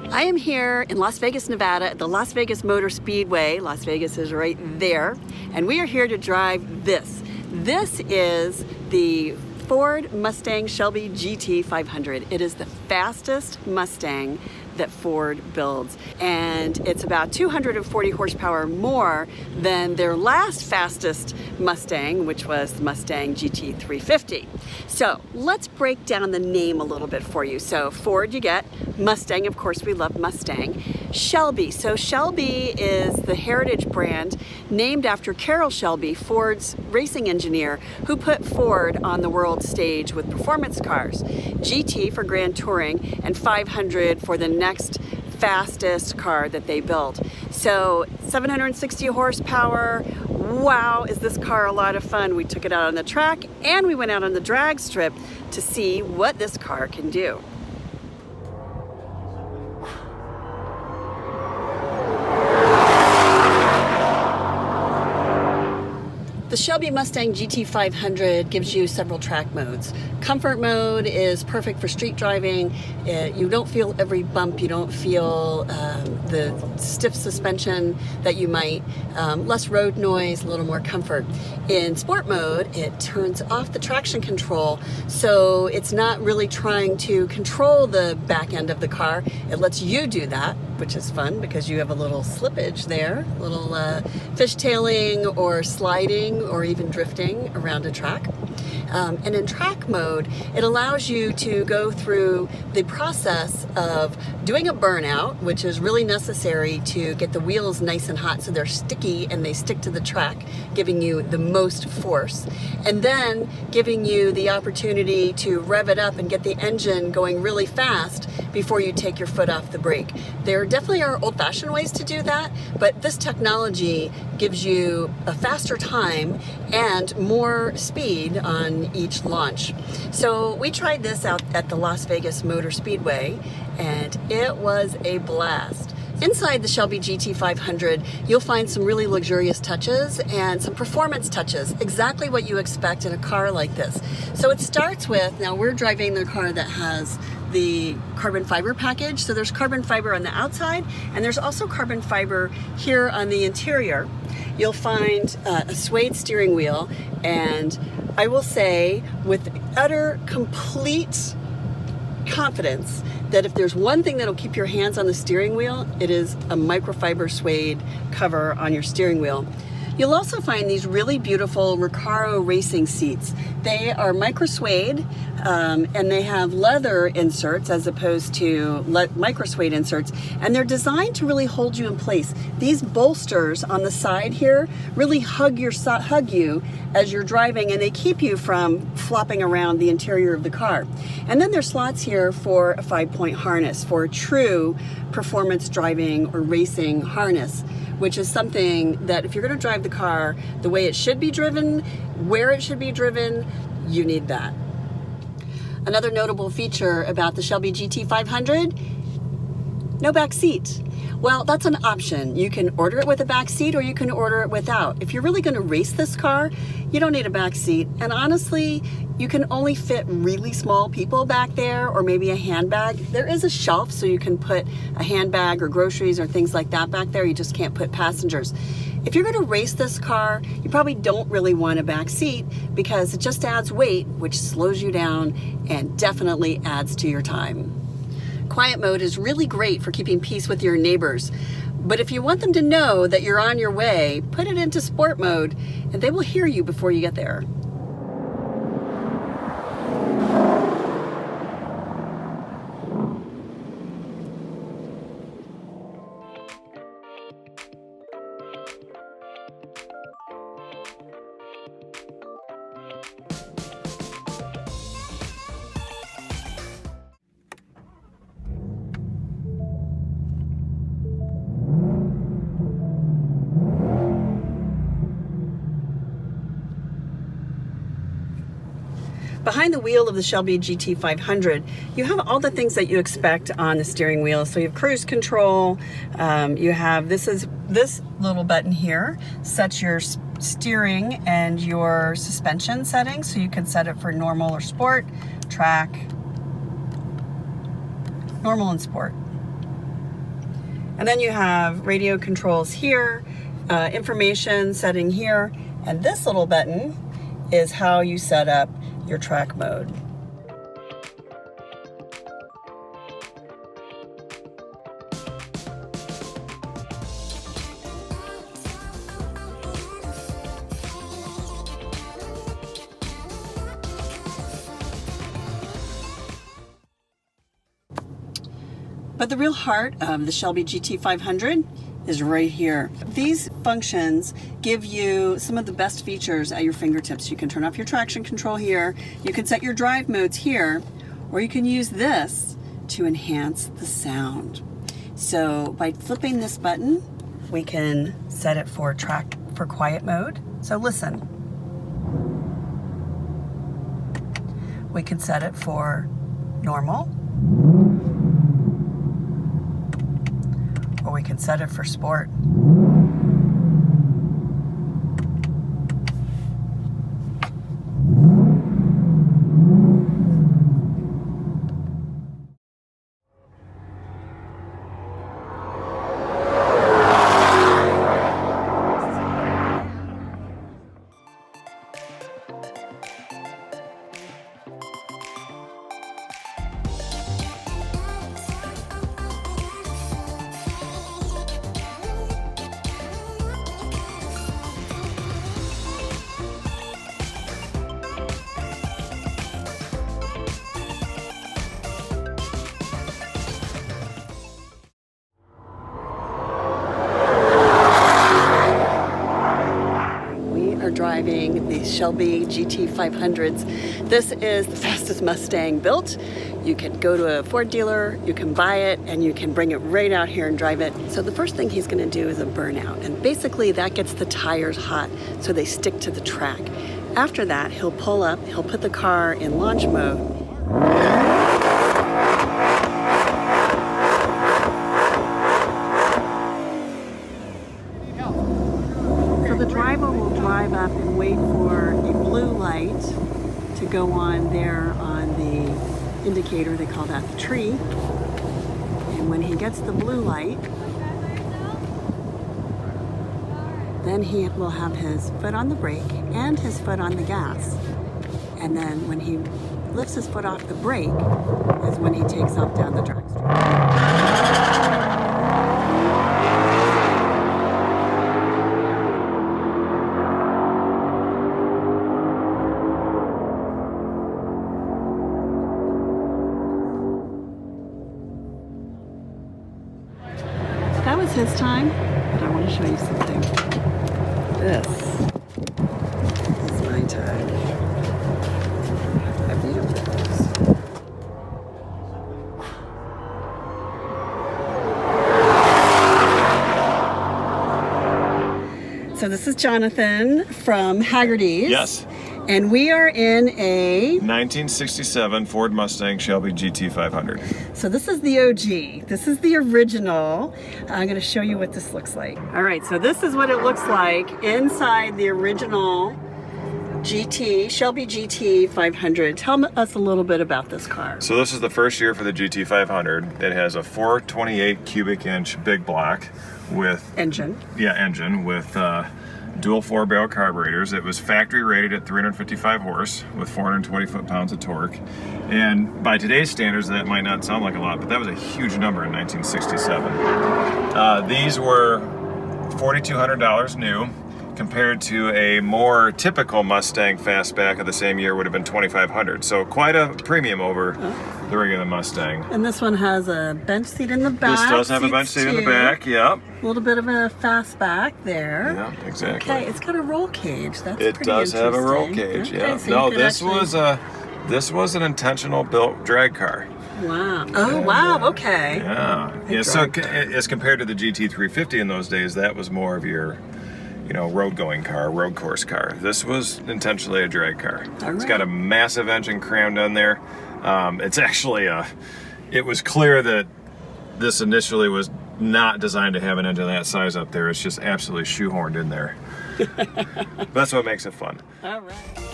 I am here in Las Vegas, Nevada at the Las Vegas Motor Speedway. Las Vegas is right there. And we are here to drive this. This is the Ford Mustang Shelby GT500. It is the fastest Mustang that Ford builds, and it's about 240 horsepower more than their last fastest Mustang, which was the Mustang GT350. So let's break down the name a little bit for you. So Ford, you get Mustang, of course we love Mustang. Shelby, so Shelby is the heritage brand named after Carroll Shelby, Ford's racing engineer, who put Ford on the world stage with performance cars. GT for Grand Touring and 500 for the next fastest car that they built. So 760 horsepower. Wow, is this car a lot of fun. We took it out on the track and we went out on the drag strip to see what this car can do. The Shelby Mustang GT500 gives you several track modes. Comfort mode is perfect for street driving. You don't feel every bump, you don't feel the stiff suspension that you might. Less road noise, a little more comfort. In sport mode, it turns off the traction control, so it's not really trying to control the back end of the car. It lets you do that, which is fun because you have a little slippage there, a little fishtailing or sliding or even drifting around a track. And in track mode, it allows you to go through the process of doing a burnout, which is really necessary to get the wheels nice and hot so they're sticky and they stick to the track, giving you the most force. And then giving you the opportunity to rev it up and get the engine going really fast before you take your foot off the brake. There definitely are old-fashioned ways to do that, but this technology gives you a faster time and more speed on each launch. So we tried this out at the Las Vegas Motor Speedway and it was a blast. Inside the Shelby GT500, you'll find some really luxurious touches and some performance touches, exactly what you expect in a car like this. So it starts with, now we're driving the car that has the carbon fiber package. So there's carbon fiber on the outside and there's also carbon fiber here on the interior. You'll find a suede steering wheel, and I will say with utter complete confidence that if there's one thing that'll keep your hands on the steering wheel, it is a microfiber suede cover on your steering wheel. You'll also find these really beautiful Recaro racing seats. They are micro suede and they have leather inserts as opposed to micro suede inserts, and they're designed to really hold you in place. These bolsters on the side here really hug you as you're driving, and they keep you from flopping around the interior of the car. And then there's slots here for a 5-point harness for a true performance driving or racing harness, which is something that if you're going to drive the car the way it should be driven, where it should be driven, you need that. Another notable feature about the Shelby GT500, no back seat. Well, that's an option. You can order it with a back seat or you can order it without. If you're really going to race this car, you don't need a back seat. And honestly, you can only fit really small people back there, or maybe a handbag. There is a shelf so you can put a handbag or groceries or things like that back there. You just can't put passengers. If you're going to race this car, you probably don't really want a back seat because it just adds weight, which slows you down and definitely adds to your time. Quiet mode is really great for keeping peace with your neighbors, but if you want them to know that you're on your way, put it into sport mode and they will hear you before you get there. Behind the wheel of the Shelby GT500, you have all the things that you expect on the steering wheel. So you have cruise control, you have, this little button here sets your steering and your suspension settings. So you can set it for normal or sport, track, normal and sport. And then you have radio controls here, information setting here, and this little button is how you set up your track mode. But the real heart of the Shelby GT500 is right here. These functions give you some of the best features at your fingertips. You can turn off your traction control here, you can set your drive modes here, or you can use this to enhance the sound. So by flipping this button, we can set it for quiet mode. So listen. We can set it for normal. Or we can set it for sport. Driving the Shelby GT500s. This is the fastest Mustang built. You can go to a Ford dealer, you can buy it, and you can bring it right out here and drive it. So the first thing he's going to do is a burnout, and basically that gets the tires hot so they stick to the track. After that, he'll pull up, he'll put the car in launch mode. The driver will drive up and wait for a blue light to go on there on the indicator. They call that the tree. And when he gets the blue light, then he will have his foot on the brake and his foot on the gas. And then when he lifts his foot off the brake is when he takes off down the drag strip. That was his time, but I want to show you something. This is my time. How beautiful it is. So this is Jonathan from Haggerty's. Yes. And we are in a 1967 Ford Mustang Shelby GT500. So this is the OG. This is the original. I'm going to show you what this looks like. All right, so this is what it looks like inside the original Shelby GT500. Tell us a little bit about this car. So this is the first year for the GT500. It has a 428 cubic inch big block with engine with dual 4-barrel carburetors. It was factory rated at 355 horse with 420 foot-pounds of torque. And by today's standards, that might not sound like a lot, but that was a huge number in 1967. These were $4,200 new, compared to a more typical Mustang fastback of the same year would have been $2,500. So quite a premium over the regular Mustang. And this one has a bench seat in the back. This does have a bench seat in the back, yep. A little bit of a fastback there. Yeah, exactly. Okay, it's got a roll cage. That's it pretty does have a roll interesting. cage, Okay, yeah. so No, this was an intentional built drag car. Wow. Oh, wow, okay. Yeah. So as compared to the GT350 in those days, that was more of your, road going car, road course car. This was intentionally a drag car. All It's right. got a massive engine crammed on there. It's actually it was clear that this initially was not designed to have an engine that size up there. It's just absolutely shoehorned in there. That's what makes it fun. All right.